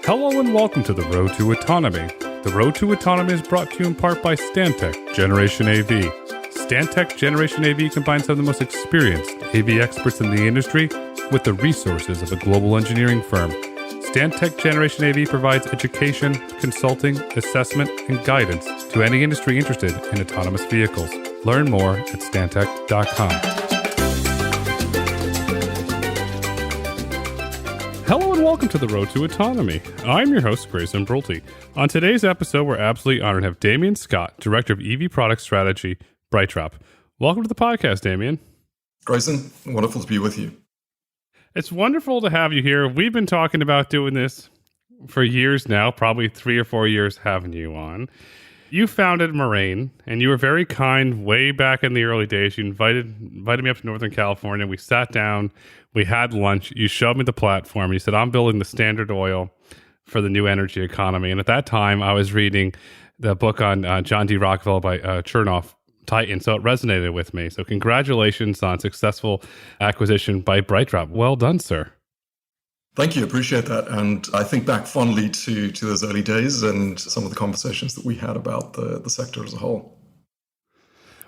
Hello and welcome to the Road to Autonomy. The Road to Autonomy is brought to you in part by Stantec Generation AV. Stantec Generation AV combines some of the most experienced AV experts in the industry with the resources of a global engineering firm. Stantec Generation AV provides education, consulting, assessment, and guidance to any industry interested in autonomous vehicles. Learn more at stantec.com. Hello and welcome to the Road to Autonomy. I'm your host, Grayson Brulte. On today's episode, we're absolutely honored to have Damien Scott, Director of EV Product Strategy BrightDrop. Welcome to the podcast, Damien. Grayson, wonderful to be with you. It's wonderful to have you here. We've been talking about doing this for years now, probably 3 or 4 years having you on. You founded Moraine, and you were very kind way back in the early days. You invited me up to Northern California. We sat down, we had lunch. You showed me the platform. You said, I'm building the Standard Oil for the new energy economy. And at that time, I was reading the book on John D. Rockefeller by Chernoff, Titan. So it resonated with me. So congratulations on successful acquisition by BrightDrop. Well done, sir. Thank you. Appreciate that. And I think back fondly to those early days and some of the conversations that we had about the sector as a whole.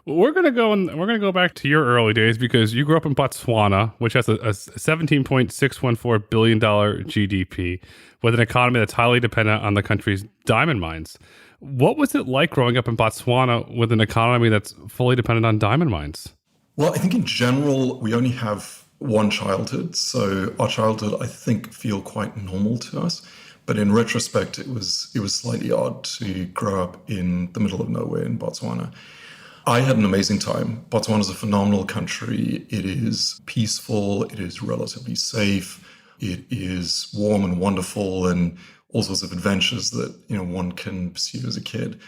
We're going to go back to your early days because you grew up in Botswana, which has a $17.614 billion GDP with an economy that's highly dependent on the country's diamond mines. What was it like growing up in Botswana with an economy that's fully dependent on diamond mines? Well, I think in general, we only have one childhood. So our childhood, I think, feel quite normal to us. But in retrospect, it was slightly odd to grow up in the middle of nowhere in Botswana. I had an amazing time. Botswana is a phenomenal country. It is peaceful. It is relatively safe. It is warm and wonderful, and all sorts of adventures that one can pursue as a kid.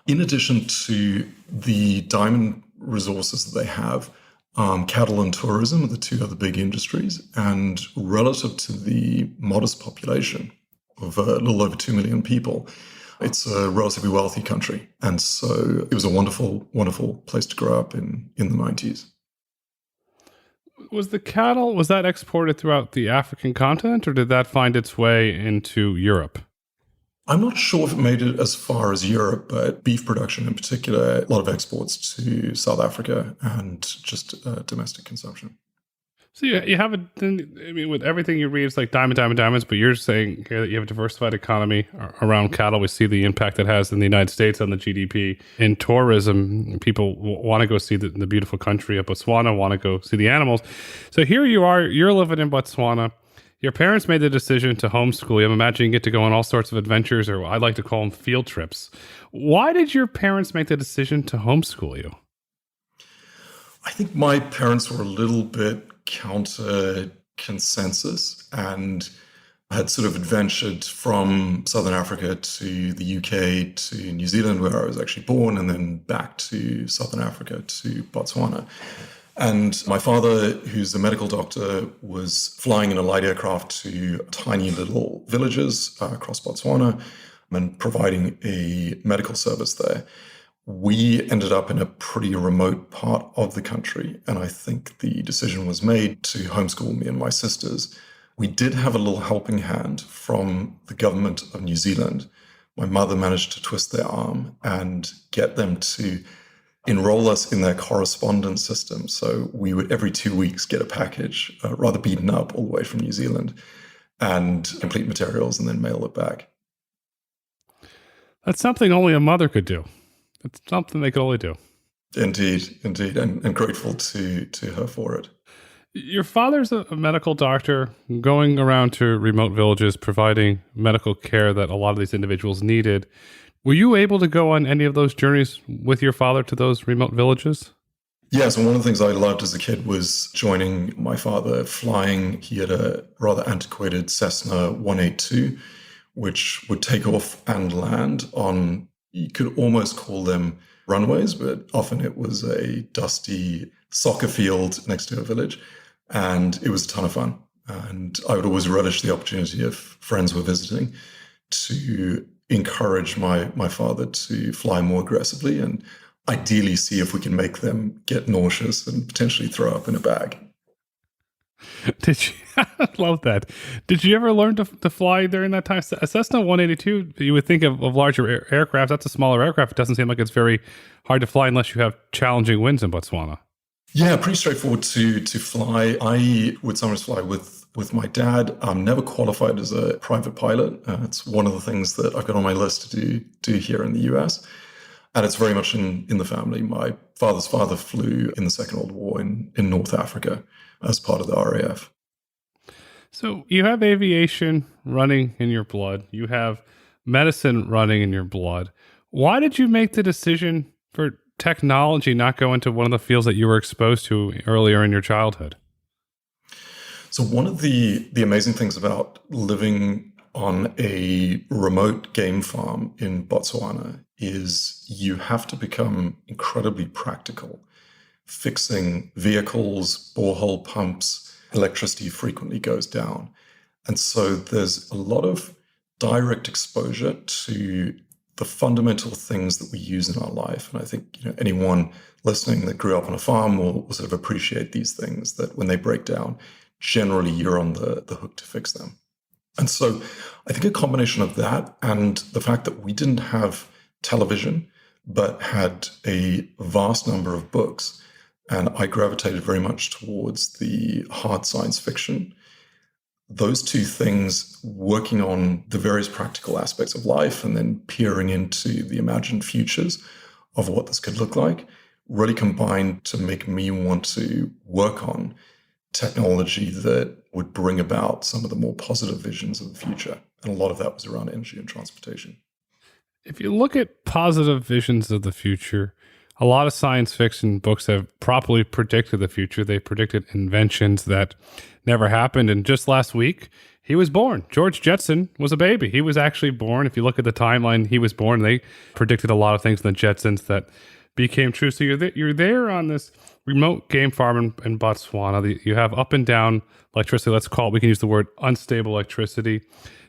In addition to the diamond resources that they have, cattle and tourism are the two other big industries, and relative to the modest population of a little over 2 million people, it's a relatively wealthy country. And so it was a wonderful, wonderful place to grow up in the 90s. Was the cattle, was that exported throughout the African continent, or did that find its way into Europe? I'm not sure if it made it as far as Europe, but beef production in particular, a lot of exports to South Africa and just domestic consumption. So you have with everything you read, it's like diamonds, but you're saying here that you have a diversified economy around cattle. We see the impact it has in the United States on the GDP. In tourism, people want to go see the beautiful country of Botswana, want to go see the animals. So here you are, you're living in Botswana. Your parents made the decision to homeschool you. I'm imagining you get to go on all sorts of adventures, or I'd like to call them field trips. Why did your parents make the decision to homeschool you? I think my parents were a little bit counter consensus and had sort of adventured from Southern Africa to the UK to New Zealand, where I was actually born, and then back to Southern Africa to Botswana. And my father, who's a medical doctor, was flying in a light aircraft to tiny little villages across Botswana and providing a medical service there. We ended up in a pretty remote part of the country, and I think the decision was made to homeschool me and my sisters. We did have a little helping hand from the government of New Zealand. My mother managed to twist their arm and get them to enroll us in their correspondence system. So we would every 2 weeks get a package, rather beaten up all the way from New Zealand, and complete materials and then mail it back. That's something only a mother could do. It's something they could only do. Indeed. And grateful to her for it. Your father's a medical doctor going around to remote villages, providing medical care that a lot of these individuals needed. Were you able to go on any of those journeys with your father to those remote villages? Yes, and one of the things I loved as a kid was joining my father flying. He had a rather antiquated Cessna 182, which would take off and land on, you could almost call them runways, but often it was a dusty soccer field next to a village. And it was a ton of fun. And I would always relish the opportunity if friends were visiting to encourage my father to fly more aggressively and ideally see if we can make them get nauseous and potentially throw up in a bag. Did you? I love that. Did you ever learn to fly during that time? A Cessna 182, you would think of larger aircraft. That's a smaller aircraft. It doesn't seem like it's very hard to fly unless you have challenging winds in Botswana. Yeah, pretty straightforward to fly. I would sometimes fly with my dad. I'm never qualified as a private pilot. It's one of the things that I've got on my list to do here in the US. And it's very much in the family. My father's father flew in the Second World War in North Africa as part of the RAF. So you have aviation running in your blood. You have medicine running in your blood. Why did you make the decision for technology not go into one of the fields that you were exposed to earlier in your childhood? So one of the amazing things about living on a remote game farm in Botswana is you have to become incredibly practical. Fixing vehicles, borehole pumps, electricity frequently goes down. And so there's a lot of direct exposure to the fundamental things that we use in our life. And I think anyone listening that grew up on a farm will sort of appreciate these things, that when they break down, generally you're on the hook to fix them. And so I think a combination of that and the fact that we didn't have television, but had a vast number of books, and I gravitated very much towards the hard science fiction. Those two things, working on the various practical aspects of life and then peering into the imagined futures of what this could look like, really combined to make me want to work on technology that would bring about some of the more positive visions of the future. And a lot of that was around energy and transportation. If you look at positive visions of the future, a lot of science fiction books have properly predicted the future. They predicted inventions that never happened. And just last week, he was born. George Jetson was a baby. He was actually born. If you look at the timeline, he was born. They predicted a lot of things in the Jetsons that became true. So you're there on this remote game farm in Botswana. You have up and down electricity. Let's call it, we can use the word unstable electricity.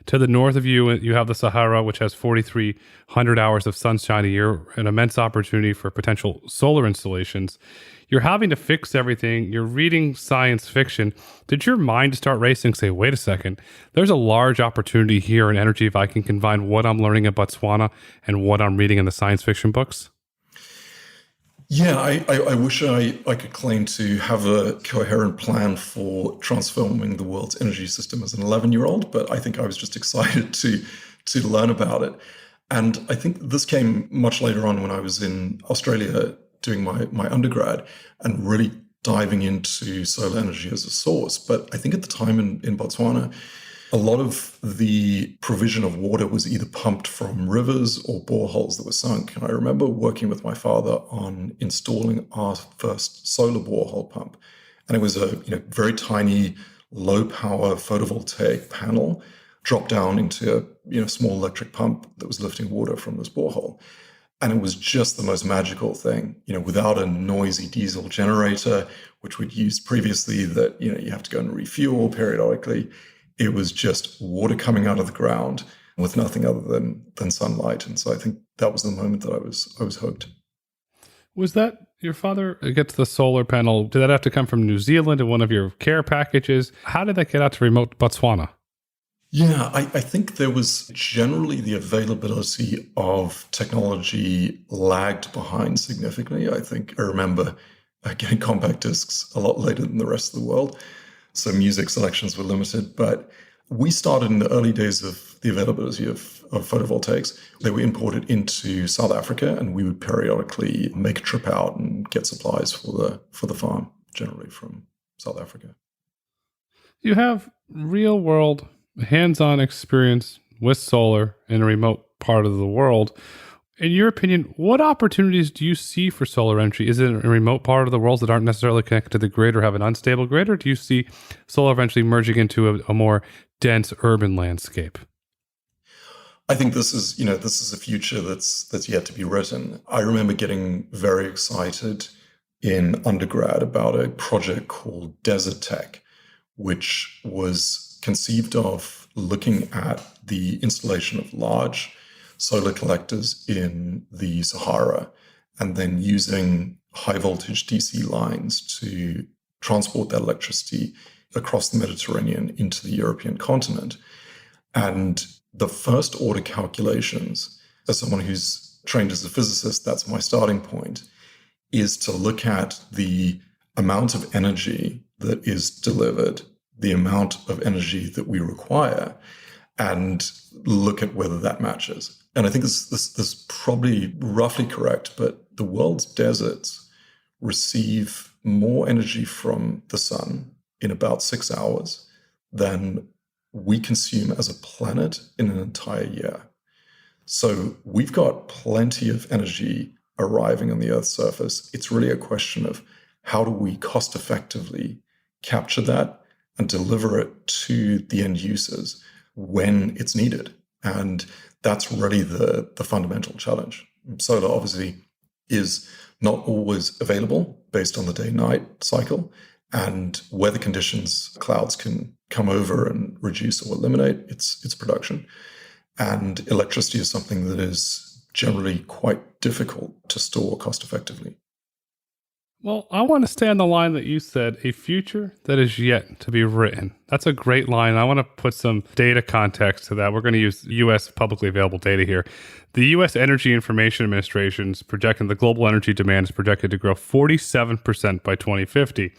To the north of you, you have the Sahara, which has 4,300 hours of sunshine a year, an immense opportunity for potential solar installations. You're having to fix everything. You're reading science fiction. Did your mind start racing, say, wait a second, there's a large opportunity here in energy if I can combine what I'm learning in Botswana and what I'm reading in the science fiction books? Yeah, I wish I could claim to have a coherent plan for transforming the world's energy system as an 11-year-old, but I think I was just excited to learn about it. And I think this came much later on when I was in Australia doing my undergrad and really diving into solar energy as a source. But I think at the time in Botswana, a lot of the provision of water was either pumped from rivers or boreholes that were sunk. And I remember working with my father on installing our first solar borehole pump. And it was a very tiny, low-power photovoltaic panel dropped down into a small electric pump that was lifting water from this borehole. And it was just the most magical thing, without a noisy diesel generator, which we'd used previously that, you have to go and refuel periodically. It was just water coming out of the ground with nothing other than sunlight. And so I think that was the moment that I was hooked. Was that your father gets the solar panel? Did that have to come from New Zealand in one of your care packages? How did that get out to remote Botswana? Yeah, I think there was generally the availability of technology lagged behind significantly. I remember getting compact discs a lot later than the rest of the world. So music selections were limited, but we started in the early days of the availability of photovoltaics. They were imported into South Africa, and we would periodically make a trip out and get supplies for the farm, generally from South Africa. You have real world, hands-on experience with solar in a remote part of the world. In your opinion, what opportunities do you see for solar energy? Is it a remote part of the world that aren't necessarily connected to the grid or have an unstable grid, or do you see solar eventually merging into a more dense urban landscape? I think this is a future that's yet to be written. I remember getting very excited in undergrad about a project called Desert Tech, which was conceived of looking at the installation of large solar collectors in the Sahara, and then using high voltage DC lines to transport that electricity across the Mediterranean into the European continent. And the first order calculations, as someone who's trained as a physicist, that's my starting point, is to look at the amount of energy that is delivered, the amount of energy that we require, and look at whether that matches. And I think this is probably roughly correct, but the world's deserts receive more energy from the sun in about 6 hours than we consume as a planet in an entire year. So we've got plenty of energy arriving on the Earth's surface. It's really a question of how do we cost effectively capture that and deliver it to the end users when it's needed. And that's really the fundamental challenge. Solar obviously is not always available based on the day-night cycle, and weather conditions, clouds can come over and reduce or eliminate its production. And electricity is something that is generally quite difficult to store cost effectively. Well, I want to stay on the line that you said, a future that is yet to be written. That's a great line. I want to put some data context to that. We're going to use U.S. publicly available data here. The U.S. Energy Information Administration's projecting the global energy demand is projected to grow 47% by 2050.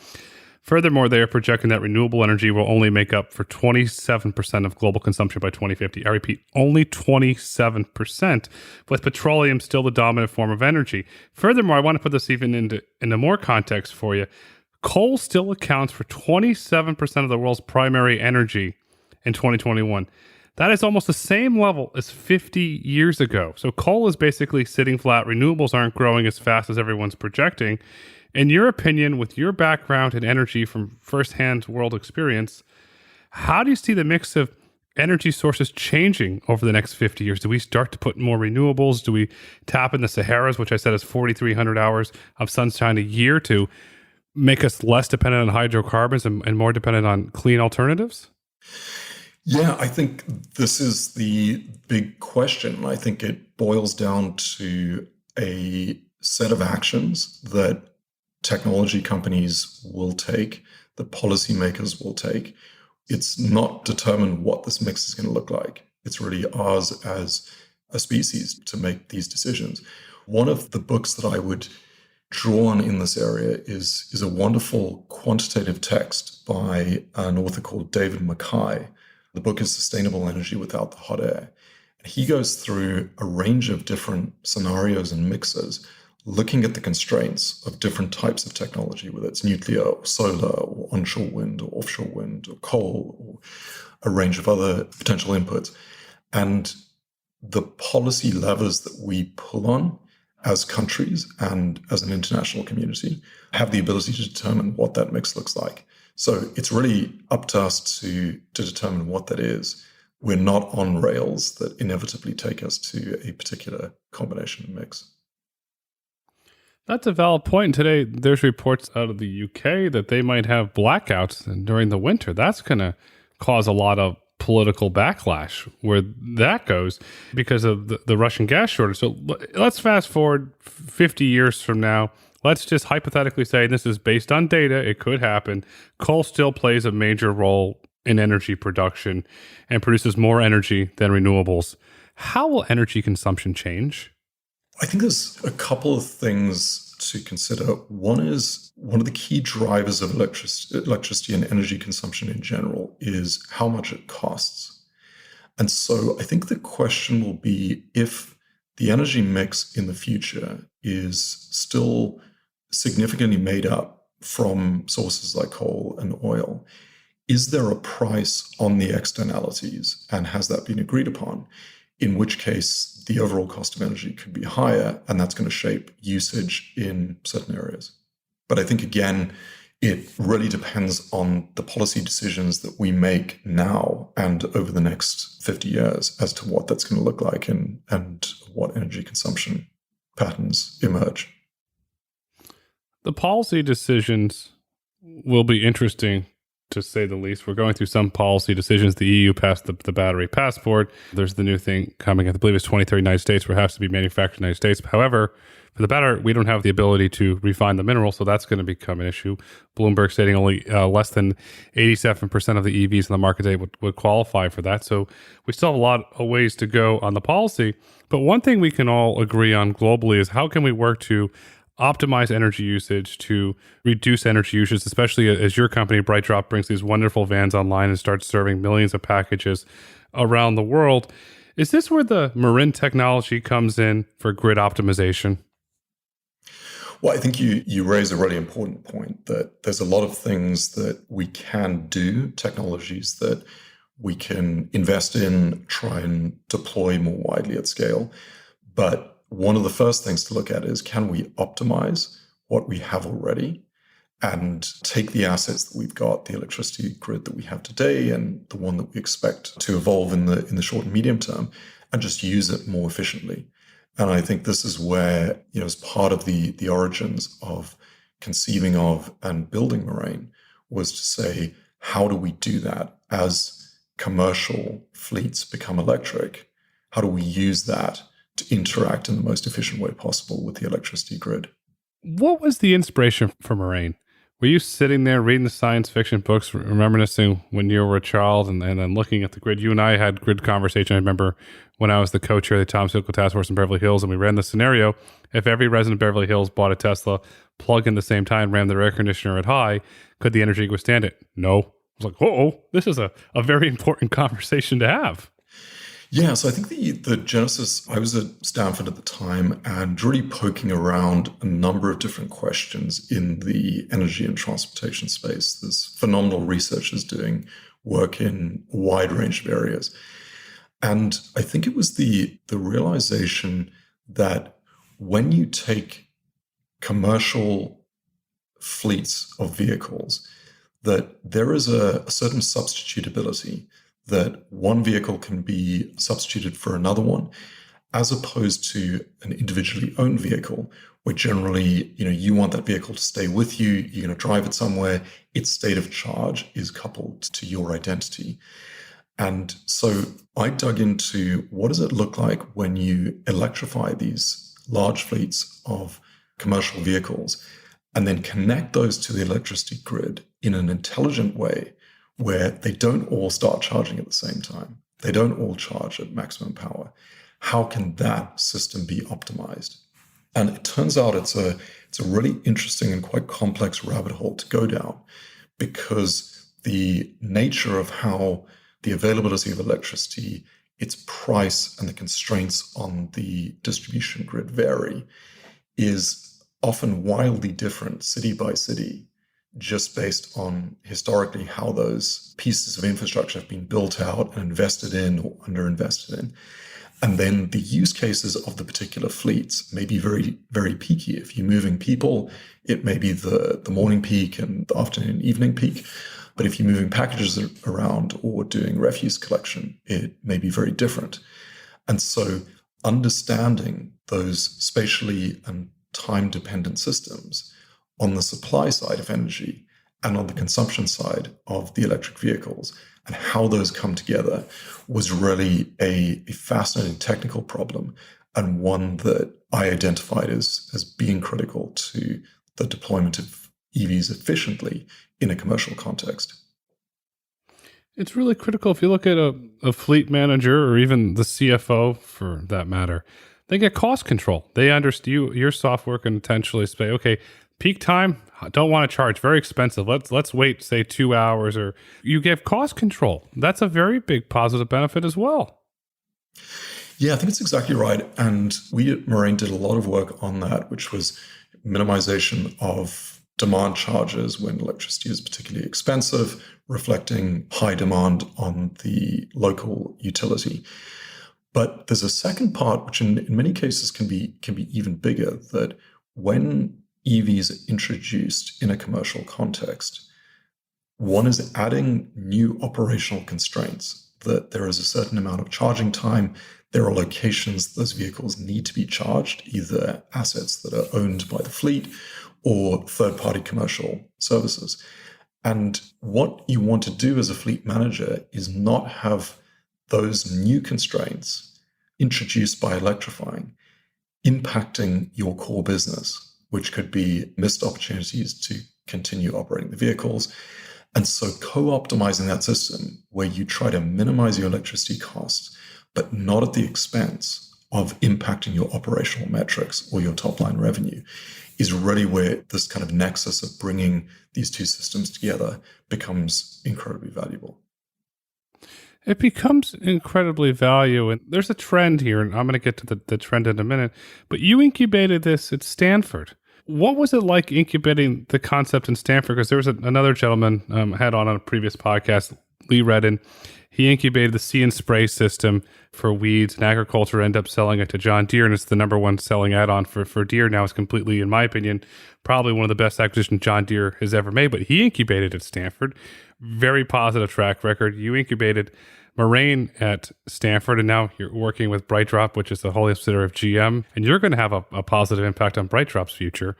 Furthermore, they are projecting that renewable energy will only make up for 27% of global consumption by 2050. I repeat, only 27%, with petroleum still the dominant form of energy. Furthermore, I want to put this even into more context for you. Coal still accounts for 27% of the world's primary energy in 2021. That is almost the same level as 50 years ago. So coal is basically sitting flat. Renewables aren't growing as fast as everyone's projecting. In your opinion, with your background in energy from firsthand world experience, how do you see the mix of energy sources changing over the next 50 years? Do we start to put more renewables? Do we tap in the Saharas, which I said is 4,300 hours of sunshine a year, to make us less dependent on hydrocarbons and more dependent on clean alternatives? Yeah, I think this is the big question. I think it boils down to a set of actions that technology companies will take, that policymakers will take. It's not determined what this mix is going to look like. It's really ours as a species to make these decisions. One of the books that I would draw on in this area is a wonderful quantitative text by an author called David Mackay. The book is Sustainable Energy Without the Hot Air. And he goes through a range of different scenarios and mixes, looking at the constraints of different types of technology, whether it's nuclear or solar or onshore wind or offshore wind or coal or a range of other potential inputs. And the policy levers that we pull on as countries and as an international community have the ability to determine what that mix looks like. So it's really up to us to determine what that is. We're not on rails that inevitably take us to a particular combination mix. That's a valid point. Today, there's reports out of the UK that they might have blackouts during the winter. That's going to cause a lot of political backlash where that goes because of the Russian gas shortage. So let's fast forward 50 years from now. Let's just hypothetically say this is based on data. It could happen. Coal still plays a major role in energy production and produces more energy than renewables. How will energy consumption change? I think there's a couple of things to consider. One is one of the key drivers of electricity and energy consumption in general is how much it costs. And so I think the question will be if the energy mix in the future is still significantly made up from sources like coal and oil, is there a price on the externalities, and has that been agreed upon? In which case, the overall cost of energy could be higher, and that's going to shape usage in certain areas. But I think, again, it really depends on the policy decisions that we make now and over the next 50 years as to what that's going to look like and what energy consumption patterns emerge. The policy decisions will be interesting, to say the least. We're going through some policy decisions. The EU passed the battery passport. There's the new thing coming, I believe it's 2030 United States, where it has to be manufactured in the United States. However, for the better, we don't have the ability to refine the mineral, so that's going to become an issue. Bloomberg stating only less than 87% of the EVs in the market today would qualify for that. So we still have a lot of ways to go on the policy. But one thing we can all agree on globally is how can we work to optimize energy usage, to reduce energy usage, especially as your company, BrightDrop, brings these wonderful vans online and starts serving millions of packages around the world. Is this where the Marin technology comes in for grid optimization? Well, I think you raise a really important point that there's a lot of things that we can do, technologies that we can invest in, try and deploy more widely at scale. But one of the first things to look at is, can we optimize what we have already and take the assets that we've got, the electricity grid that we have today and the one that we expect to evolve in the short and medium term, and just use it more efficiently. And I think this is where, as part of the origins of conceiving of and building Moraine was to say, how do we do that as commercial fleets become electric? How do we use that to interact in the most efficient way possible with the electricity grid? What was the inspiration for Moraine? Were you sitting there reading the science fiction books, reminiscing when you were a child and then looking at the grid? You and I had grid conversation. I remember when I was the co-chair of the Tom Sickle Task Force in Beverly Hills, and we ran the scenario, if every resident of Beverly Hills bought a Tesla, plugged in the same time, ran their air conditioner at high, could the energy withstand it? No. I was like, this is a very important conversation to have. Yeah, so I think the genesis, I was at Stanford at the time and really poking around a number of different questions in the energy and transportation space. There's phenomenal researchers doing work in a wide range of areas. And I think it was the realization that when you take commercial fleets of vehicles, that there is a certain substitutability, that one vehicle can be substituted for another one, as opposed to an individually owned vehicle, where generally, you want that vehicle to stay with you, you're going to drive it somewhere, its state of charge is coupled to your identity. And so I dug into, what does it look like when you electrify these large fleets of commercial vehicles and then connect those to the electricity grid in an intelligent way, where they don't all start charging at the same time. They don't all charge at maximum power. How can that system be optimized? And it turns out it's a really interesting and quite complex rabbit hole to go down, because the nature of how the availability of electricity, its price, and the constraints on the distribution grid vary is often wildly different city by city, just based on historically how those pieces of infrastructure have been built out and invested in or underinvested in. And then the use cases of the particular fleets may be very, very peaky. If you're moving people, it may be the morning peak and the afternoon, evening peak. But if you're moving packages around or doing refuse collection, it may be very different. And so understanding those spatially and time-dependent systems on the supply side of energy and on the consumption side of the electric vehicles and how those come together was really a fascinating technical problem, and one that I identified as being critical to the deployment of EVs efficiently in a commercial context. It's really critical. If you look at a fleet manager or even the CFO for that matter, they get cost control. They understand your software can potentially say, okay, peak time, don't want to charge, very expensive. Let's wait, say 2 hours, or you give cost control. That's a very big positive benefit as well. Yeah, I think it's exactly right. And we at Moraine did a lot of work on that, which was minimization of demand charges when electricity is particularly expensive, reflecting high demand on the local utility. But there's a second part, which in many cases can be even bigger, that when EVs are introduced in a commercial context, one is adding new operational constraints, that there is a certain amount of charging time. There are locations those vehicles need to be charged, either assets that are owned by the fleet or third-party commercial services. And what you want to do as a fleet manager is not have those new constraints introduced by electrifying impacting your core business, which could be missed opportunities to continue operating the vehicles. And so co-optimizing that system where you try to minimize your electricity costs, but not at the expense of impacting your operational metrics or your top line revenue, is really where this kind of nexus of bringing these two systems together becomes incredibly valuable. It becomes incredibly valuable. And there's a trend here, and I'm going to get to the trend in a minute, but you incubated this at Stanford. What was it like incubating the concept in Stanford? Because there was another gentleman I had on a previous podcast, Lee Redden. He incubated the See and Spray system for weeds and agriculture, ended up selling it to John Deere, and it's the number one selling add-on for Deere now. It's completely, in my opinion, probably one of the best acquisitions John Deere has ever made, but he incubated at Stanford. Very positive track record. You incubated Moraine at Stanford, and now you're working with BrightDrop, which is the wholly subsidiary of GM, and you're going to have a positive impact on BrightDrop's future.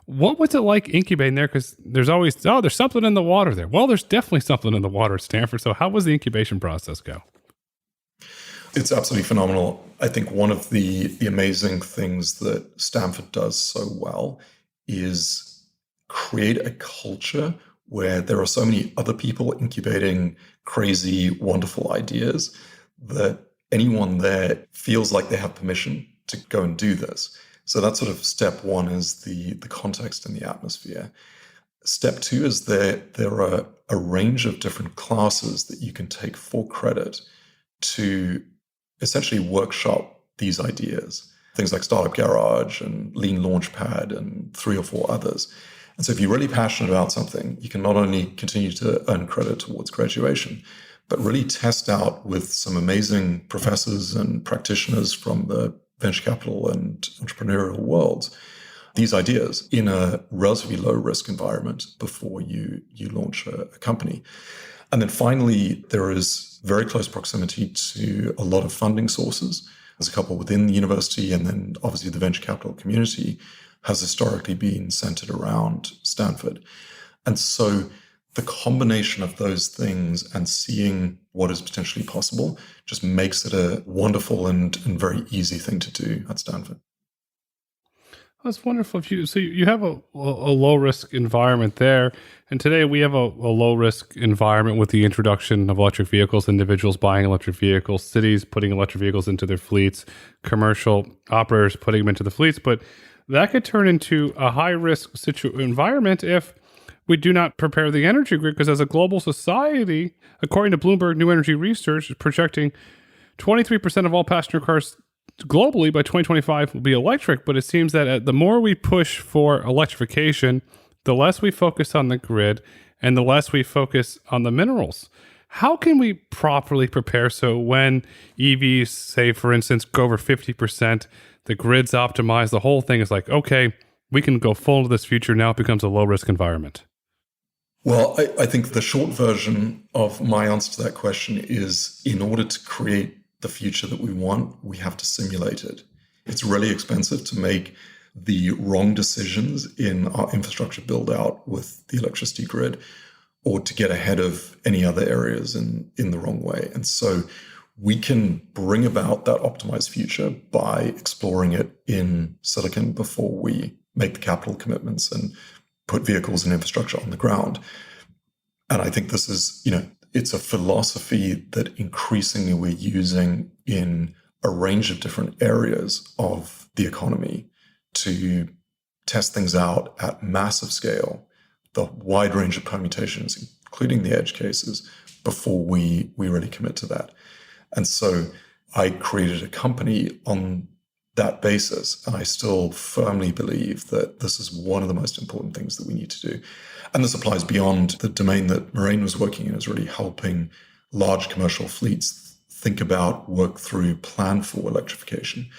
What was it like incubating there? Because there's always, there's something in the water there. Well, there's definitely something in the water at Stanford. So how was the incubation process go? It's absolutely phenomenal. I think one of the amazing things that Stanford does so well is create a culture where there are so many other people incubating crazy, wonderful ideas that anyone there feels like they have permission to go and do this. So that's sort of step one, is the context and the atmosphere. Step two is there are a range of different classes that you can take for credit to essentially workshop these ideas. Things like Startup Garage and Lean Launchpad and 3 or 4 others. And so if you're really passionate about something, you can not only continue to earn credit towards graduation, but really test out with some amazing professors and practitioners from the venture capital and entrepreneurial worlds these ideas in a relatively low risk environment before you launch a company. And then finally, there is very close proximity to a lot of funding sources. There's a couple within the university, and then obviously the venture capital community has historically been centered around Stanford. And so the combination of those things and seeing what is potentially possible just makes it a wonderful and very easy thing to do at Stanford. That's wonderful. So you have a low risk environment there, and today we have a low risk environment with the introduction of electric vehicles, individuals buying electric vehicles, cities putting electric vehicles into their fleets, commercial operators putting them into the fleets. But that could turn into a high risk environment if we do not prepare the energy grid, because as a global society, according to Bloomberg New Energy Research, is projecting 23% of all passenger cars globally by 2025 will be electric. But it seems that the more we push for electrification, the less we focus on the grid and the less we focus on the minerals. How can we properly prepare so when EVs, say, for instance, go over 50%, the grid's optimized, the whole thing is like, okay, we can go full into this future. Now it becomes a low risk environment. Well, I think the short version of my answer to that question is, in order to create the future that we want, we have to simulate it. It's really expensive to make the wrong decisions in our infrastructure build out with the electricity grid, or to get ahead of any other areas in the wrong way. And so we can bring about that optimized future by exploring it in silicon before we make the capital commitments and put vehicles and infrastructure on the ground. And I think this is, it's a philosophy that increasingly we're using in a range of different areas of the economy to test things out at massive scale, the wide range of permutations, including the edge cases, before we really commit to that. And so I created a company on that basis, and I still firmly believe that this is one of the most important things that we need to do. And this applies beyond the domain that Moraine was working in, is really helping large commercial fleets think about, work through, plan for electrification.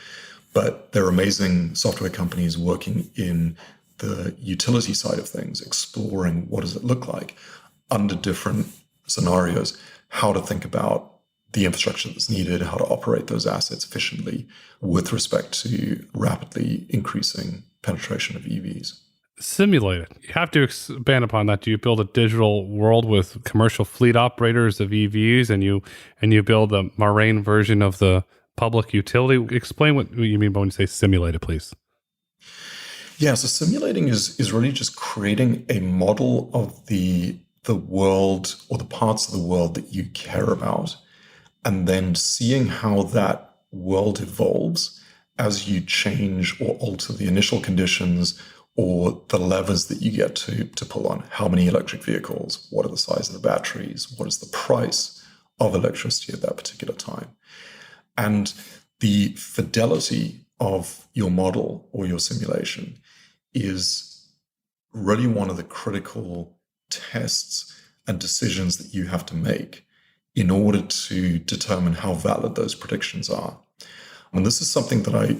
But there are amazing software companies working in the utility side of things, exploring what does it look like under different scenarios, how to think about the infrastructure that's needed, how to operate those assets efficiently with respect to rapidly increasing penetration of EVs. Simulate it. You have to expand upon that. Do you build a digital world with commercial fleet operators of EVs, and you build a Moraine version of the public utility. Explain what you mean by when you say simulated, please. Yeah, so simulating is really just creating a model of the world or the parts of the world that you care about, and then seeing how that world evolves as you change or alter the initial conditions or the levers that you get to pull on. How many electric vehicles? What are the size of the batteries? What is the price of electricity at that particular time? And the fidelity of your model or your simulation is really one of the critical tests and decisions that you have to make in order to determine how valid those predictions are. And this is something that I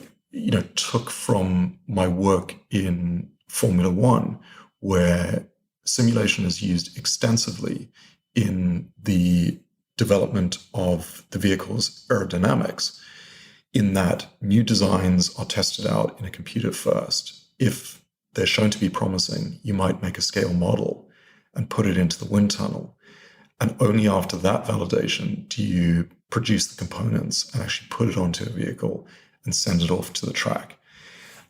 took from my work in Formula One, where simulation is used extensively in the development of the vehicle's aerodynamics, in that new designs are tested out in a computer first. If they're shown to be promising, you might make a scale model and put it into the wind tunnel. And only after that validation do you produce the components and actually put it onto a vehicle and send it off to the track.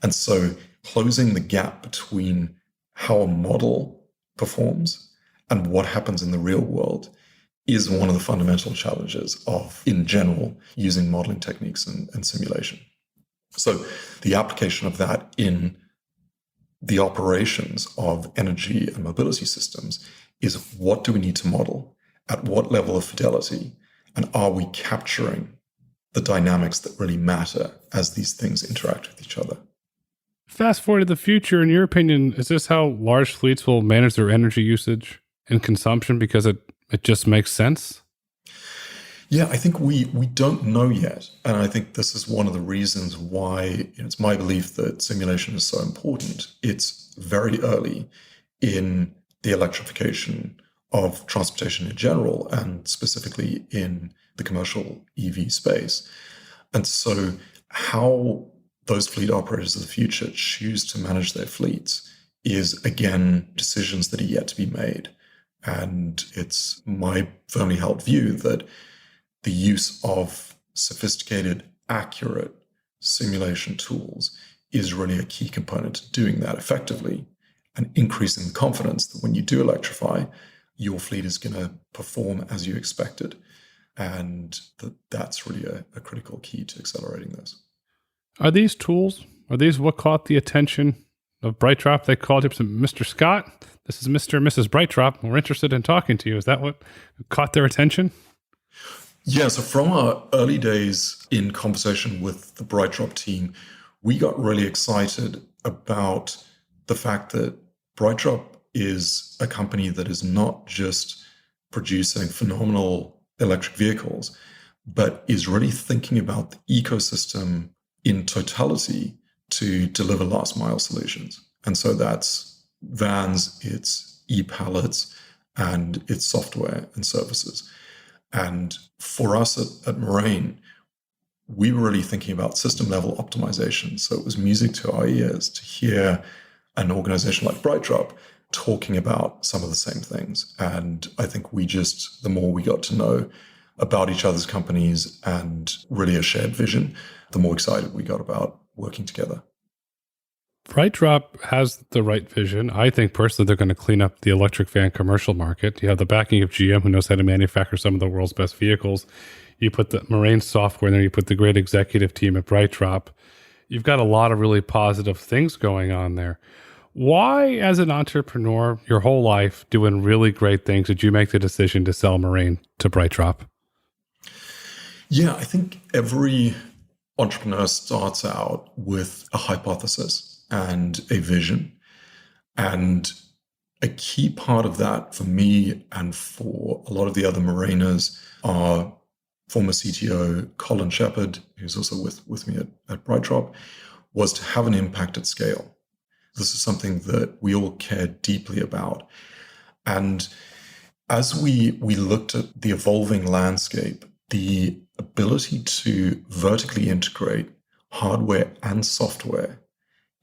And so closing the gap between how a model performs and what happens in the real world is one of the fundamental challenges of, in general, using modeling techniques and simulation. So the application of that in the operations of energy and mobility systems is, what do we need to model? At what level of fidelity? And are we capturing the dynamics that really matter as these things interact with each other? Fast forward to the future, in your opinion, is this how large fleets will manage their energy usage and consumption because it just makes sense? Yeah, I think we don't know yet. And I think this is one of the reasons why it's my belief that simulation is so important. It's very early in the electrification of transportation in general, and specifically in the commercial EV space. And so how those fleet operators of the future choose to manage their fleets is, again, decisions that are yet to be made. And it's my firmly held view that the use of sophisticated, accurate simulation tools is really a key component to doing that effectively and increasing the confidence that when you do electrify, your fleet is going to perform as you expected. And that's really a critical key to accelerating this. Are these tools, what caught the attention of BrightDrop? They called up Mr. Scott. This is Mr. and Mrs. BrightDrop. We're interested in talking to you. Is that what caught their attention? Yeah, so from our early days in conversation with the BrightDrop team, we got really excited about the fact that BrightDrop is a company that is not just producing phenomenal electric vehicles, but is really thinking about the ecosystem in totality to deliver last mile solutions. And so that's vans, it's e-pallets, and it's software and services. And for us at Moraine, we were really thinking about system level optimization. So it was music to our ears to hear an organization like BrightDrop talking about some of the same things. And I think the more we got to know about each other's companies and really a shared vision, the more excited we got about working together. BrightDrop has the right vision. I think personally they're going to clean up the electric van commercial market. You have the backing of GM, who knows how to manufacture some of the world's best vehicles. You put the Moraine software in there. You put the great executive team at BrightDrop. You've got a lot of really positive things going on there. Why, as an entrepreneur, your whole life doing really great things, did you make the decision to sell Moraine to BrightDrop? Yeah, I think every entrepreneur starts out with a hypothesis and a vision. And a key part of that for me and for a lot of the other Morainers are former CTO Colin Shepherd, who's also with me at BrightDrop, was to have an impact at scale. This is something that we all care deeply about. And as we looked at the evolving landscape, the ability to vertically integrate hardware and software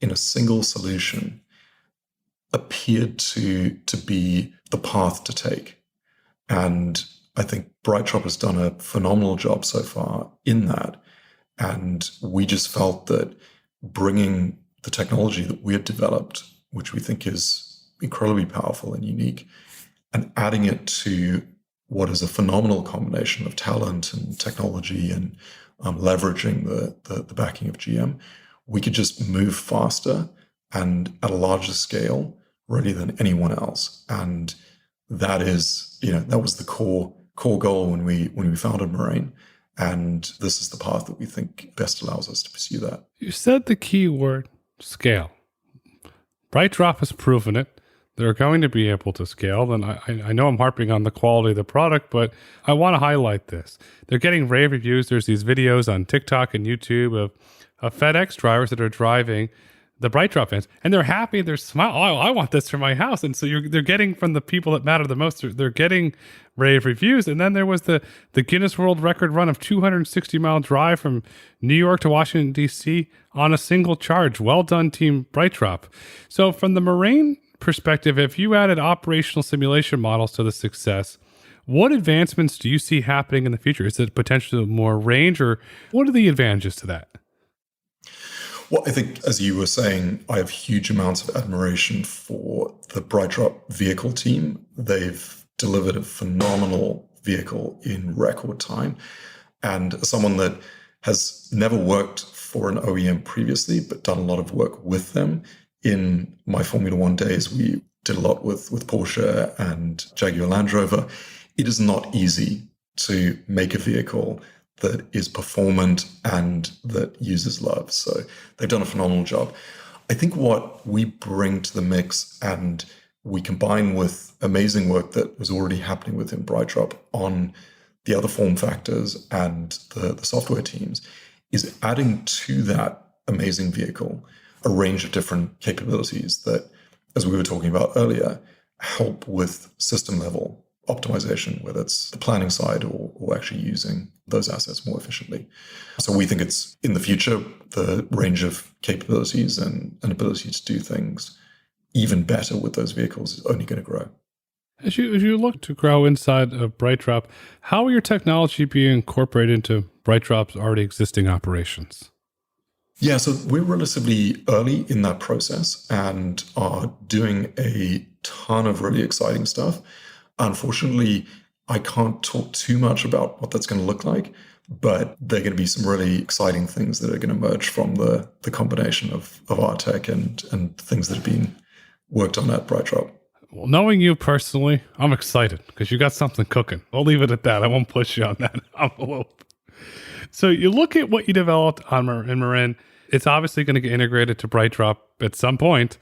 in a single solution appeared to be the path to take. And I think BrightDrop has done a phenomenal job so far in that. And we just felt that bringing the technology that we had developed, which we think is incredibly powerful and unique, and adding it to what is a phenomenal combination of talent and technology and leveraging the backing of GM, we could just move faster and at a larger scale, really, than anyone else. And that is, that was the core goal when we founded Moraine. And this is the path that we think best allows us to pursue that. You said the key word, scale. BrightDrop has proven it. They're going to be able to scale. And I know I'm harping on the quality of the product, but I want to highlight this. They're getting rave reviews. There's these videos on TikTok and YouTube of FedEx drivers that are driving the BrightDrop vans, and they're happy. They're smiling. Oh, I want this for my house. And so they're getting from the people that matter the most. They're getting rave reviews. And then there was the Guinness World Record run of 260-mile drive from New York to Washington, D.C. on a single charge. Well done, Team BrightDrop. So from the Moraine perspective, if you added operational simulation models to the success, what advancements do you see happening in the future? Is it potentially more range, or what are the advantages to that? Well, I think, as you were saying, I have huge amounts of admiration for the BrightDrop vehicle team. They've delivered a phenomenal vehicle in record time. And as someone that has never worked for an OEM previously, but done a lot of work with them, in my Formula One days, we did a lot with Porsche and Jaguar Land Rover. It is not easy to make a vehicle that is performant and that users love. So they've done a phenomenal job. I think what we bring to the mix, and we combine with amazing work that was already happening within BrightDrop on the other form factors and the software teams, is adding to that amazing vehicle a range of different capabilities that, as we were talking about earlier, help with system level optimization, whether it's the planning side or actually using those assets more efficiently. So we think it's, in the future, the range of capabilities and ability to do things even better with those vehicles is only going to grow. As you look to grow inside of BrightDrop, how will your technology be incorporated into BrightDrop's already existing operations? Yeah, so we're relatively early in that process and are doing a ton of really exciting stuff. Unfortunately, I can't talk too much about what that's going to look like, but there are going to be some really exciting things that are going to emerge from the combination of our tech and things that have been worked on at BrightDrop. Well, knowing you personally, I'm excited because you got something cooking. I'll leave it at that. I won't push you on that envelope. So you look at what you developed in Moraine. It's obviously going to get integrated to BrightDrop at some point.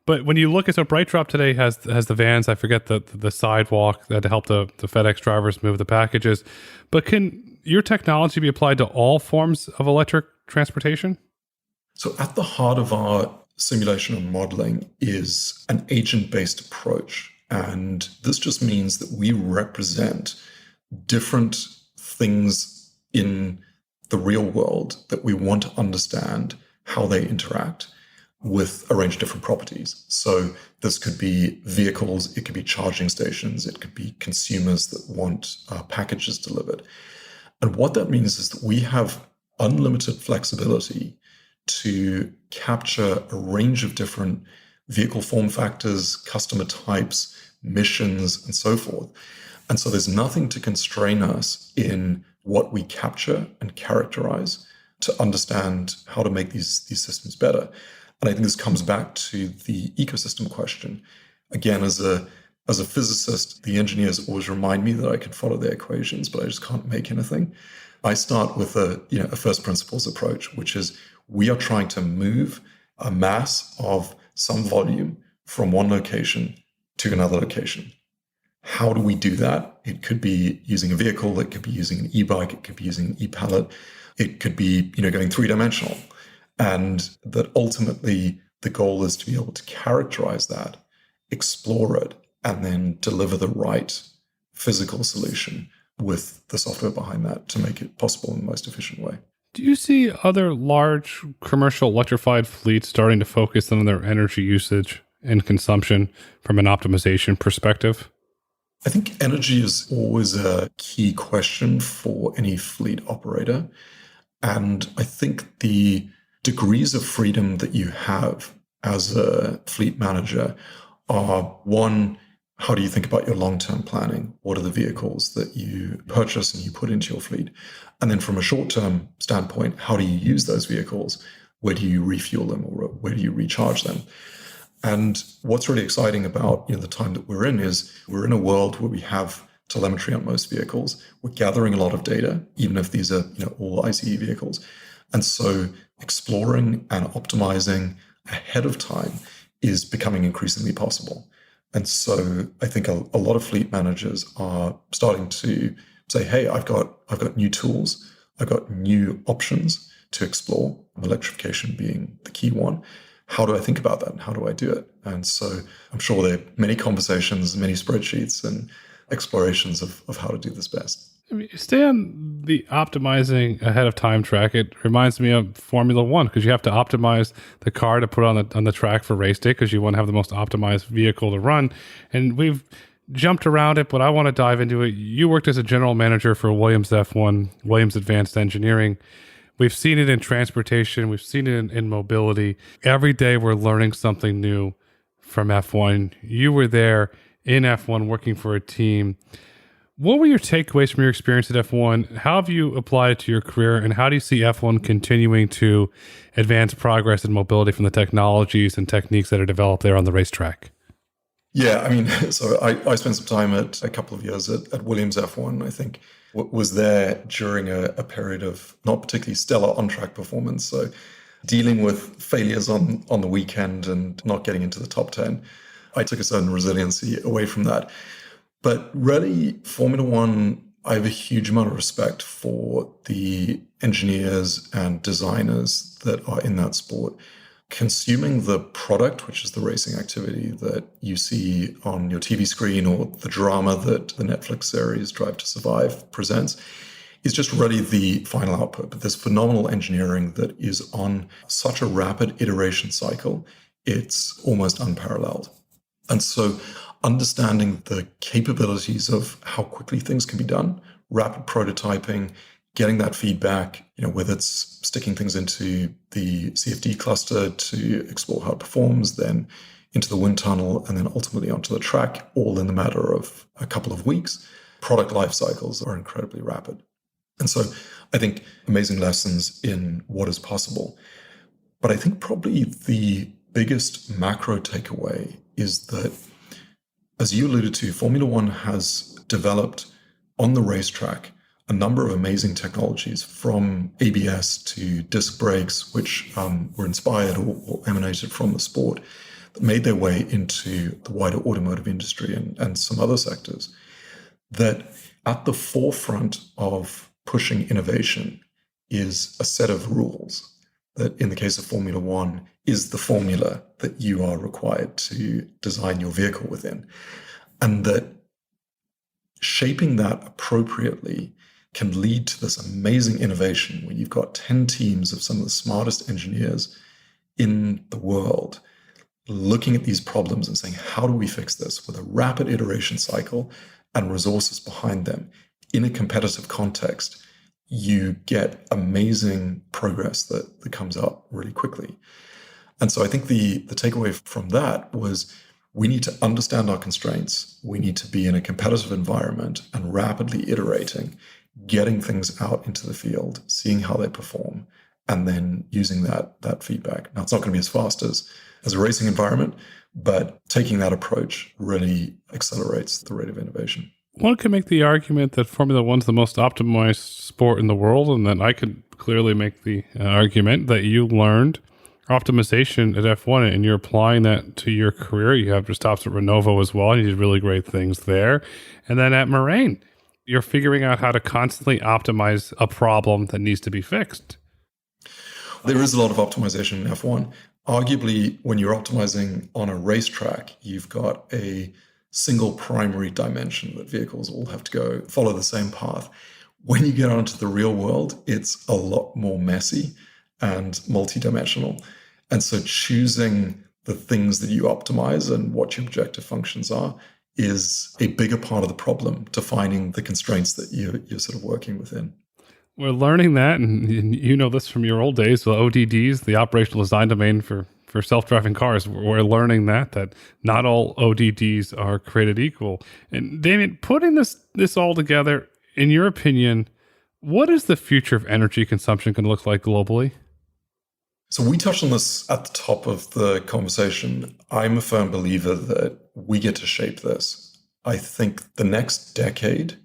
But when you look at, so BrightDrop today has the vans, I forget the sidewalk that help the FedEx drivers move the packages. But can your technology be applied to all forms of electric transportation? So at the heart of our simulation and modeling is an agent-based approach. And this just means that we represent different things in the real world that we want to understand how they interact with a range of different properties. So this could be vehicles, it could be charging stations, it could be consumers that want packages delivered. And what that means is that we have unlimited flexibility to capture a range of different vehicle form factors, customer types, missions, and so forth. And so there's nothing to constrain us in what we capture and characterize to understand how to make these systems better. And I think this comes back to the ecosystem question. Again, as a physicist, the engineers always remind me that I can follow their equations, but I just can't make anything. I start with a first principles approach, which is we are trying to move a mass of some volume from one location to another location. How do we do that? It could be using a vehicle, it could be using an e-bike, it could be using an e-pallet, it could be going three-dimensional. And that ultimately the goal is to be able to characterize that, explore it, and then deliver the right physical solution with the software behind that to make it possible in the most efficient way. Do you see other large commercial electrified fleets starting to focus on their energy usage and consumption from an optimization perspective? I think energy is always a key question for any fleet operator. And I think the degrees of freedom that you have as a fleet manager are, one, how do you think about your long-term planning? What are the vehicles that you purchase and you put into your fleet? And then from a short-term standpoint, how do you use those vehicles? Where do you refuel them, or where do you recharge them? And what's really exciting about the time that we're in is we're in a world where we have telemetry on most vehicles. We're gathering a lot of data, even if these are all ICE vehicles. And so exploring and optimizing ahead of time is becoming increasingly possible. And so I think a lot of fleet managers are starting to say, hey, I've got new tools, I've got new options to explore, electrification being the key one. How do I think about that and how do I do it? And so I'm sure there are many conversations, many spreadsheets and explorations of how to do this best. I mean, stay on the optimizing ahead of time track. It reminds me of Formula One, because you have to optimize the car to put on the track for race day, because you want to have the most optimized vehicle to run. And we've jumped around it, but I want to dive into it. You worked as a general manager for Williams F1, Williams Advanced Engineering. We've seen it in transportation. We've seen it in mobility. Every day we're learning something new from F1. You were there in F1 working for a team. What were your takeaways from your experience at F1? How have you applied it to your career? And how do you see F1 continuing to advance progress in mobility from the technologies and techniques that are developed there on the racetrack? Yeah, I mean, so I spent some time at a couple of years at Williams F1. I think was there during a period of not particularly stellar on-track performance. So dealing with failures on the weekend and not getting into the top 10, I took a certain resiliency away from that. But really, Formula One, I have a huge amount of respect for the engineers and designers that are in that sport. Consuming the product, which is the racing activity that you see on your TV screen, or the drama that the Netflix series Drive to Survive presents, is just really the final output. But there's phenomenal engineering that is on such a rapid iteration cycle, it's almost unparalleled. And so understanding the capabilities of how quickly things can be done, rapid prototyping, getting that feedback, whether it's sticking things into the CFD cluster to explore how it performs, then into the wind tunnel, and then ultimately onto the track, all in the matter of a couple of weeks. Product life cycles are incredibly rapid. And so I think amazing lessons in what is possible. But I think probably the biggest macro takeaway is that, as you alluded to, Formula One has developed on the racetrack a number of amazing technologies, from ABS to disc brakes, which were inspired or emanated from the sport, that made their way into the wider automotive industry and some other sectors, that at the forefront of pushing innovation is a set of rules that, in the case of Formula One, is the formula that you are required to design your vehicle within. And that shaping that appropriately can lead to this amazing innovation where you've got 10 teams of some of the smartest engineers in the world looking at these problems and saying, how do we fix this with a rapid iteration cycle and resources behind them in a competitive context? You get amazing progress that comes up really quickly. And so I think the takeaway from that was, we need to understand our constraints. We need to be in a competitive environment and rapidly iterating, getting things out into the field, seeing how they perform, and then using that feedback. Now, it's not going to be as fast as a racing environment, but taking that approach really accelerates the rate of innovation. One could make the argument that Formula One's the most optimized sport in the world, and then I could clearly make the argument that you learned optimization at F1 and you're applying that to your career. You have your stops at Renovo as well, and you did really great things there. And then at Moraine, you're figuring out how to constantly optimize a problem that needs to be fixed. There is a lot of optimization in F1. Arguably, when you're optimizing on a racetrack, you've got a single primary dimension that vehicles all have to go follow the same path. When you get onto the real world, it's a lot more messy and multidimensional. And so choosing the things that you optimize and what your objective functions are is a bigger part of the problem, defining the constraints that you're sort of working within. We're learning that, and you know this from your old days, the ODDs, the operational design domain for self-driving cars. We're learning that not all ODDs are created equal. And Damien, putting this all together, in your opinion, what is the future of energy consumption going to look like globally? So we touched on this at the top of the conversation. I'm a firm believer that we get to shape this. I think the next decade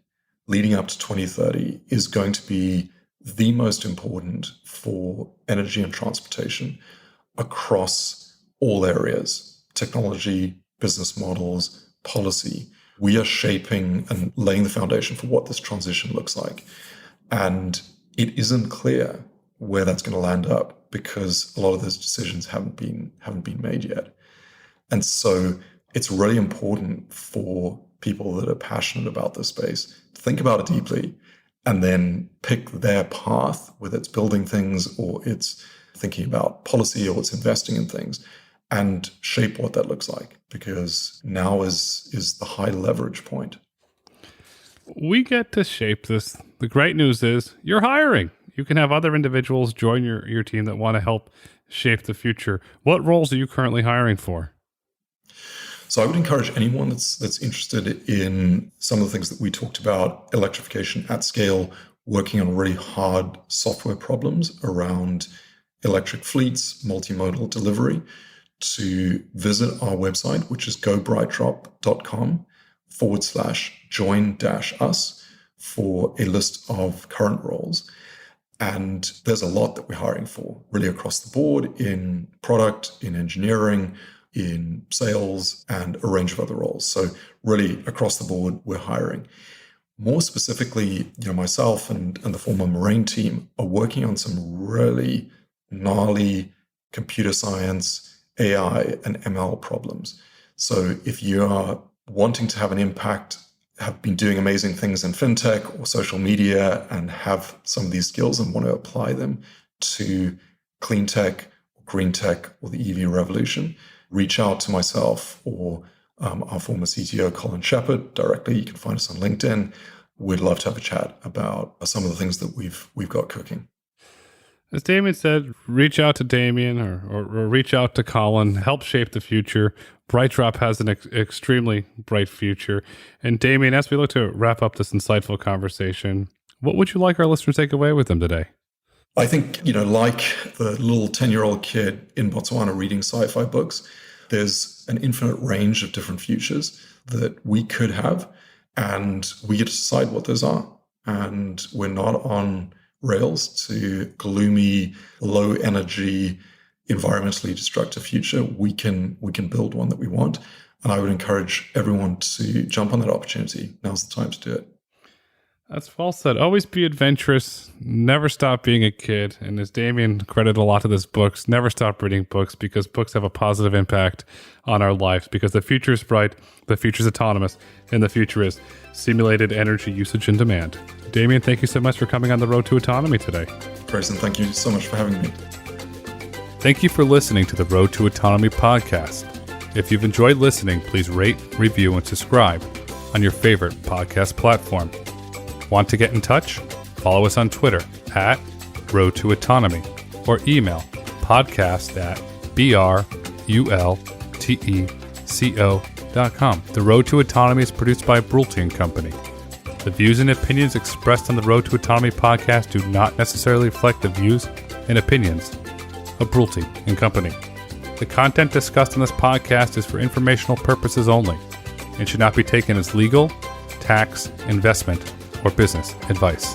leading up to 2030 is going to be the most important for energy and transportation across all areas: technology, business models, policy. We are shaping and laying the foundation for what this transition looks like. And it isn't clear where that's going to land up because a lot of those decisions haven't been made yet. And so it's really important for people that are passionate about this space to think about it deeply and then pick their path, whether it's building things or it's thinking about policy or it's investing in things, and shape what that looks like, because now is the high leverage point. We get to shape this. The great news is you're hiring. You can have other individuals join your team that want to help shape the future. What roles are you currently hiring for? So I would encourage anyone that's interested in some of the things that we talked about, electrification at scale, working on really hard software problems around electric fleets, multimodal delivery, to visit our website, which is gobrightdrop.com/join-us for a list of current roles. And there's a lot that we're hiring for, really across the board, in product, in engineering, in sales, and a range of other roles. So really across the board, we're hiring. More specifically, myself and the former Marine team are working on some really gnarly computer science, AI, and ML problems. So if you are wanting to have an impact, have been doing amazing things in fintech or social media, and have some of these skills and want to apply them to clean tech, green tech, or the EV revolution, reach out to myself or our former CTO, Colin Shepherd, directly. You can find us on LinkedIn. We'd love to have a chat about some of the things that we've got cooking. As Damien said, reach out to Damien or reach out to Colin, help shape the future. BrightDrop has an extremely bright future. And Damien, as we look to wrap up this insightful conversation, what would you like our listeners to take away with them today? I think, like the little 10-year-old kid in Botswana reading sci-fi books, there's an infinite range of different futures that we could have, and we get to decide what those are. And we're not on rails to gloomy, low energy, environmentally destructive future. We can build one that we want. And I would encourage everyone to jump on that opportunity. Now's the time to do it. That's well said. Always be adventurous. Never stop being a kid. And as Damien credited a lot to this books, never stop reading books, because books have a positive impact on our lives, because the future is bright, the future is autonomous, and the future is simulated energy usage and demand. Damien, thank you so much for coming on the Road to Autonomy today. Grayson, thank you so much for having me. Thank you for listening to the Road to Autonomy podcast. If you've enjoyed listening, please rate, review, and subscribe on your favorite podcast platform. Want to get in touch? Follow us on Twitter at Road to Autonomy or email podcast@brulteco.com. The Road to Autonomy is produced by Brulte & Company. The views and opinions expressed on the Road to Autonomy podcast do not necessarily reflect the views and opinions of Brulte & Company. The content discussed in this podcast is for informational purposes only and should not be taken as legal, tax, investment, or business advice.